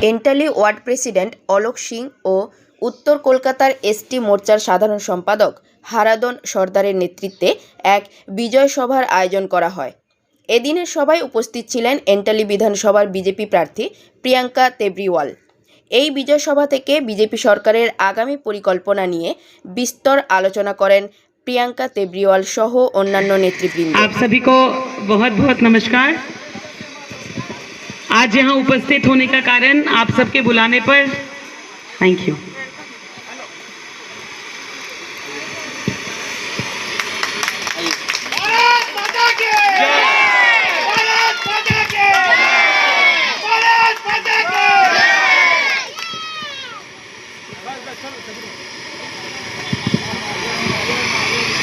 Entally word president Alok Singh ও উত্তর কলকাতার ST মোর্চার সাধারণ সম্পাদক হারাদন সর্দারের নেতৃত্বে এক বিজয় সভার আয়োজন করা হয়। এদিনের সভায় উপস্থিত ছিলেন এন্টালি বিধানসভার বিজেপি প্রার্থী প্রিয়াঙ্কা তেবরিওয়াল। এই বিজয় সভা থেকে বিজেপি সরকারের আগামী পরিকল্পনা নিয়ে বিস্তর আলোচনা করেন प्रियंका तेबरीवाल सह अन्यान्य नेतृवृंद। आप सभी को बहुत बहुत नमस्कार। आज यहाँ उपस्थित होने का कारण आप सबके बुलाने पर थैंक यू।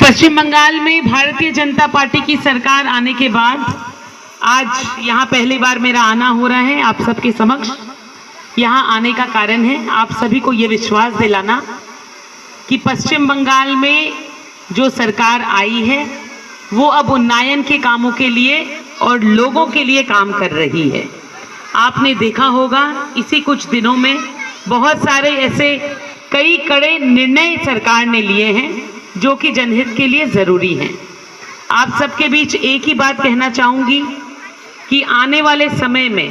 पश्चिम बंगाल में भारतीय जनता पार्टी की सरकार आने के बाद आज यहाँ पहली बार मेरा आना हो रहा है आप सबके समक्ष। यहाँ आने का कारण है आप सभी को ये विश्वास दिलाना कि पश्चिम बंगाल में जो सरकार आई है वो अब उन्नयन के कामों के लिए और लोगों के लिए काम कर रही है। आपने देखा होगा इसी कुछ दिनों में बहुत सारे ऐसे कई कड़े निर्णय सरकार ने लिए हैं जो कि जनहित के लिए ज़रूरी हैं। आप सबके बीच एक ही बात कहना चाहूँगी कि आने वाले समय में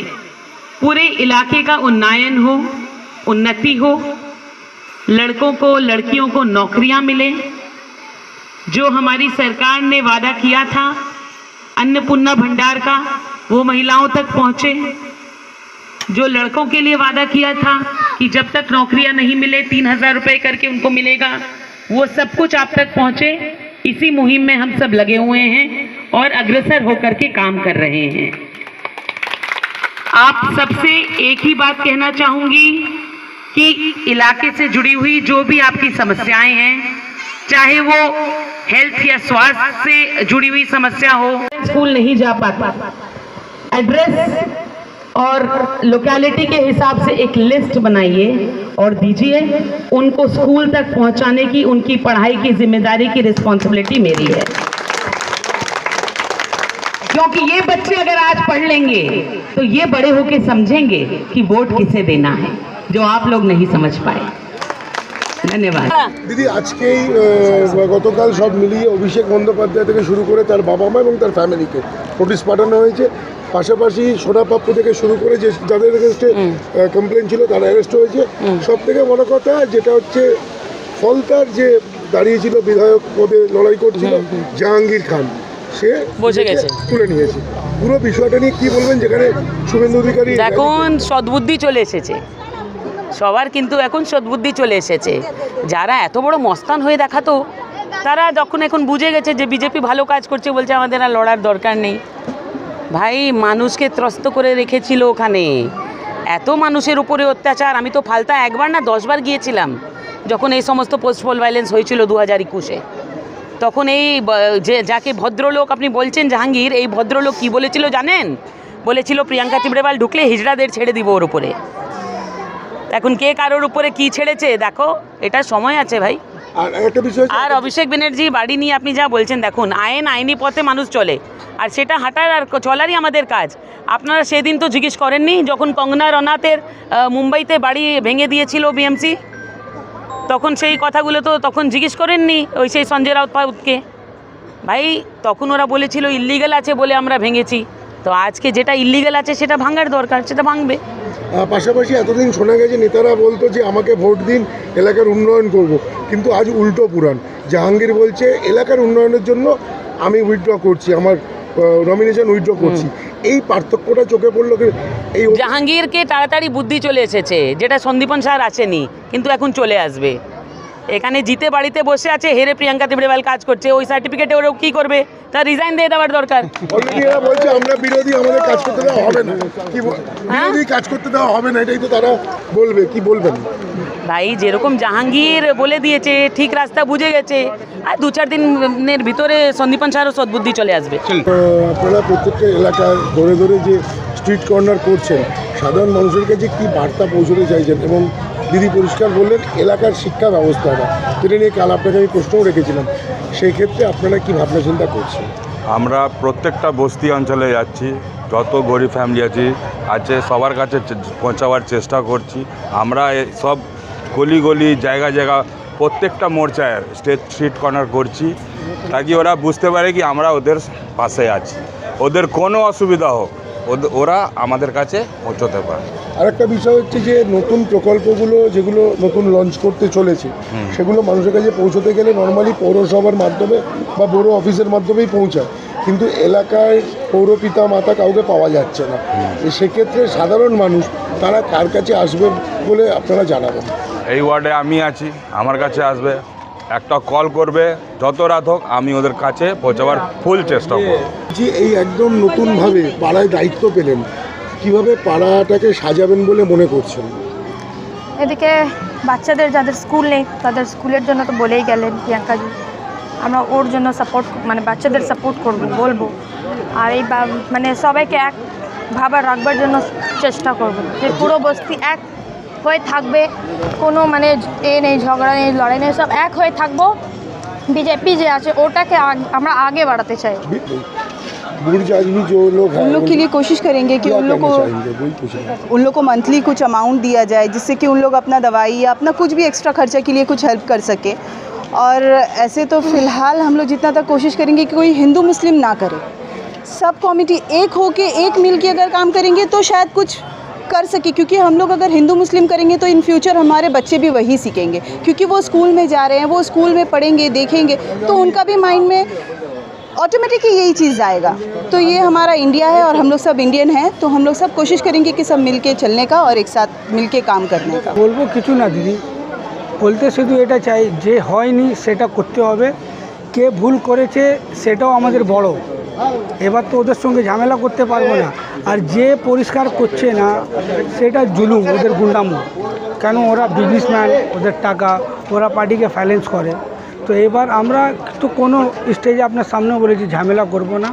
पूरे इलाके का उन्नयन हो, उन्नति हो, लड़कों को लड़कियों को नौकरियां मिले, जो हमारी सरकार ने वादा किया था अन्नपूर्णा भंडार का वो महिलाओं तक पहुँचे, जो लड़कों के लिए वादा किया था कि जब तक नौकरियां नहीं मिले 3000 रुपये करके उनको मिलेगा, वो सब कुछ आप तक पहुंचे। इसी मुहिम में हम सब लगे हुए हैं और अग्रसर होकर के काम कर रहे हैं। आप सबसे एक ही बात कहना चाहूंगी कि इलाके से जुड़ी हुई जो भी आपकी समस्याएं हैं, चाहे वो हेल्थ या स्वास्थ्य से जुड़ी हुई समस्या हो, स्कूल नहीं जा पाता, एड्रेस और लोकेलिटी के हिसाब से एक लिस्ट बनाइए और दीजिए, उनको स्कूल तक पहुंचाने की उनकी पढ़ाई की जिम्मेदारी की रिस्पॉन्सिबिलिटी मेरी है। क्योंकि ये बच्चे अगर आज पढ़ लेंगे तो ये बड़े होके समझेंगे कि वोट किसे देना है, जो आप लोग नहीं समझ पाए। धन्यवाद। दीदी আজকেই গতকাল সব মিলিয়ে অভিষেক বন্দ্যোপাধ্যায় থেকে শুরু করে তার বাবা মা এবং তার ফ্যামিলিকে নোটিশ পাঠানো হয়েছে। পাশাপাশি সোনাপাপ্পু থেকে শুরু করে যে যাদের এগেনস্টে কমপ্লেন ছিল তারা অ্যারেস্ট হয়েছে। সব থেকে বড় কথা যেটা হচ্ছে ফলতার যে দাঁড়িয়েছিল বিধায়ক পদে লড়াই করছিল জাহাঙ্গীর খান, সে বসে গেছে, তুলে নিয়েছে। পুরো বিষয়টা নিয়ে কি বলবেন? যেখানে শুভেন্দু অধিকারী এখন সদ্বুদ্ধি চলে এসেছে সবার, কিন্তু এখন সদ্বুদ্ধি চলে এসেছে। যারা এত বড় মস্তান হয়ে দেখাতো তারা যখন এখন বুঝে গেছে যে বিজেপি ভালো কাজ করছে, বলছে আমাদের আর লড়ার দরকার নেই। ভাই মানুষকে ত্রস্ত করে রেখেছিল ওখানে, এত মানুষের উপরে অত্যাচার। আমি তো ফালতা একবার না 10 বার গিয়েছিলাম যখন এই সমস্ত পোস্ট পোল ভায়োলেন্স হয়েছিল 2021-এ। তখন এই যে যাকে ভদ্রলোক আপনি বলছেন জাহাঙ্গীর, এই ভদ্রলোক কি বলেছিল জানেন? বলেছিল প্রিয়াঙ্কা তেবরিওয়াল ঢুকলে হিজড়াদের ছেড়ে দিব ওর উপরে। এখন কে কারোর উপরে কি ছেড়েছে দেখো, এটা সময় আছে ভাই। আর অভিষেক ব্যানার্জি বাড়ি নিয়ে আপনি যা বলছেন, দেখুন আইনি পথে মানুষ চলে, আর সেটা হাঁটার আর চলারই আমাদের কাজ। আপনারা সেদিন তো জিজ্ঞেস করেননি যখন কঙ্গনা রনাতের মুম্বাইতে বাড়ি ভেঙে দিয়েছিল বিএমসি, তখন সেই কথাগুলো তো তখন জিজ্ঞেস করেননি ওই সেই সঞ্জয় রাউতকে। ভাই তখন ওরা বলেছিল ইল্লিগাল আছে বলে আমরা ভেঙেছি, তো আজকে যেটা ইল্লিগাল আছে সেটা ভাঙার দরকার, সেটা ভাঙবে। পাশাপাশি এতদিন শোনা গেছে নেতারা বলতো যে আমাকে ভোট দিন, এলাকার উন্নয়ন করব, কিন্তু আজ উল্টো পুরাণ। জাহাঙ্গীর বলছে এলাকার উন্নয়নের জন্য আমি উইথড্র করছি, আমার নমিনেশন উইথড্র করছি। এই পার্থক্যটা চোখে পড়লো। এই জাহাঙ্গীরকে তাড়াতাড়ি বুদ্ধি চলে এসেছে, যেটা সন্দীপন স্যার আসেনি, কিন্তু এখন চলে আসবে। এখানে জিতে বাড়িতে বসে আছে, হেরে প্রিয়াঙ্কা তেবরিওয়াল কাজ করছে, ওই সার্টিফিকেটে ওরা কী করবে? তার রিজাইন দিয়ে দেওয়ার দরকার। অলরেডি এরা বলছে আমরা বিরোধী, আমাদের কাজ করতে দেওয়া হবে না। কি বিরোধী কাজ করতে দেওয়া হবে না, এটাই তো তারা বলবে। কি বলবেন? ভাই যেরকম জাহাঙ্গীর বলে দিয়েছে, ঠিক রাস্তা বুঝে গেছে, আর 2-4 দিনের ভিতরে সন্দীপন স্যারও সদ্বুদ্ধি চলে আসবে। আপনারা প্রত্যেকটা এলাকায় ধরে ধরে যে স্ট্রিট কর্নার করছেন, সাধারণ মানুষের কাছে কি বার্তা পৌঁছতে চাইছেন? এবং দিদি পরিষ্কার বললেন এলাকার শিক্ষা ব্যবস্থাটা, যেটা নিয়ে কাল আপনাকে আমি প্রশ্নও রেখেছিলাম, সেই ক্ষেত্রে আপনারা কি ভাবনা চিন্তা করছেন? আমরা প্রত্যেকটা বস্তি অঞ্চলে যাচ্ছি, যত গরিব ফ্যামিলি আছে সবার কাছে পৌঁছাবার চেষ্টা করছি। আমরা সব গলি গলি জায়গা জায়গা প্রত্যেকটা মোর্চায় স্ট্রিট কর্নার করছি, তাকি ওরা বুঝতে পারে কি আমরা ওদের পাশে আছি, ওদের কোনো অসুবিধা হোক ওরা আমাদের কাছে পৌঁছতে পারে। আরেকটা বিষয় হচ্ছে যে নতুন প্রকল্পগুলো যেগুলো নতুন লঞ্চ করতে চলেছে সেগুলো মানুষের কাছে পৌঁছতে গেলে নর্মালি পৌরসভার মাধ্যমে বা বড় অফিসের মাধ্যমেই পৌঁছায়, কিন্তু এলাকায় পৌরপিতা মাতা কাউকে পাওয়া যাচ্ছে না। সেক্ষেত্রে সাধারণ মানুষ তারা কার কাছে আসবে বলে আপনারা জানাবেন? এই ওয়ার্ডে আমি আছি, আমার কাছে আসবে, একটা কল করবে, যত রাত হোক আমি ওদের কাছে পৌঁছাবার ফুল চেষ্টা করব। যে এই একদম নতুনভাবে পাড়ায় দায়িত্ব পেলেন, কিভাবে পাড়াটাকে সাজাবেন বলে মনে করছেন? এদিকে বাচ্চাদের যাদের স্কুল নেই তাদের স্কুলের জন্য তো বলেই গেলেন প্রিয়াঙ্কাজি, আমরা ওর জন্য সাপোর্ট মানে বাচ্চাদের সাপোর্ট করব বলবো, আর এই মানে সবাইকে এক ভাবা রাখবার জন্য চেষ্টা করব যে পুরো বস্তি এক হয়ে থাকবে, কোনো মানে এ নেই, ঝগড়া নেই, লড়াই নেই, সব এক হয়ে থাকবো। বিজেপি যে আছে ওটাকে আমরা आगे बढ़ाते চাই। बुर्ज आदमी जो लोग हैं उन लोग के लिए कोशिश करेंगे कि उन लोग को मंथली कुछ अमाउंट दिया जाए, जिससे कि उन लोग अपना दवाई या अपना कुछ भी एक्स्ट्रा खर्चा के लिए कुछ हेल्प कर सके। और ऐसे तो फ़िलहाल हम लोग जितना तक कोशिश करेंगे कि कोई हिंदू मुस्लिम ना करे, सब कम्युनिटी एक होके एक मिल के अगर काम करेंगे तो शायद कुछ कर सके, क्योंकि हम लोग अगर हिंदू मुस्लिम करेंगे तो इन फ्यूचर हमारे बच्चे भी वही सीखेंगे, क्योंकि वो स्कूल में जा रहे हैं, वो स्कूल में पढ़ेंगे देखेंगे तो उनका भी माइंड में ऑटोमेटिकली यही चीज़ आएगा। तो ये हमारा इंडिया है और हम लोग सब इंडियन हैं, तो हम लोग सब कोशिश करेंगे कि सब मिलके चलने का और एक साथ मिलके काम करने का। বলবো কিছু না দিদি, বলতে শুধু এটা চাই যে হয়নি সেটা করতে হবে, কে ভুল করেছে সেটাও আমাদের বড়, এবার তো ওদের সঙ্গে ঝামেলা করতে পারবো না। আর যে পরিষ্কার করছে না সেটা জুলুম, ওদের গুন্ডামো, কেন ওরা বিজনেসম্যান, ওদের টাকা, ওরা পার্টিকে ফাইন্যান্স করে। তো এবার আমরা তো কোনো স্টেজে আপনার সামনে বলেছি ঝামেলা করব না,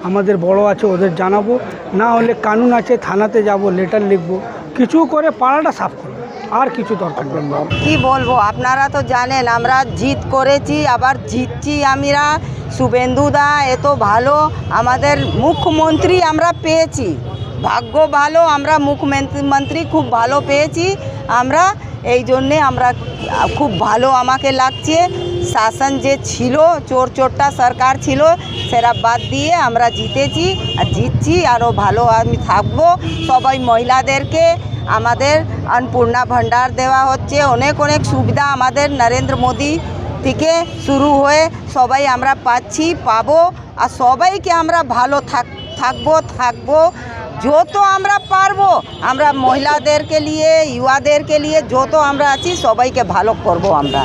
আমাদের বড় আছে ওদের জানাবো, না হলে কানুন আছে থানাতে যাব, লেটার লিখবো, কিছু করে পাড়াটা সাফ করবো, আর কিছু দরকার নেই। কি বলবো, আপনারা তো জানেন আমরা জিত করেছি, আবার জিতছি আমরা। শুভেন্দুদা এত ভালো আমাদের মুখ্যমন্ত্রী আমরা পেয়েছি, ভাগ্য ভালো, আমরা মুখ্যমন্ত্রী খুব ভালো পেয়েছি আমরা, এই জন্যে আমরা খুব ভালো আমাকে লাগছে। শাসন যে ছিল চোরটা সরকার ছিল সেটা বাদ দিয়ে আমরা জিতেছি আর জিতছি, আরও ভালো আমি থাকবো। সবাই মহিলাদেরকে আমাদের অন্নপূর্ণা ভাণ্ডার দেওয়া হচ্ছে, অনেক অনেক সুবিধা আমাদের নরেন্দ্র মোদী থেকে শুরু হয়ে সবাই আমরা পাবো, আর সবাইকে আমরা ভালো থাকবো যত আমরা পারবো, আমরা মহিলাদেরকে নিয়ে ইউয়াদেরকে নিয়ে যত আমরা আছি সবাইকে ভালো করব আমরা।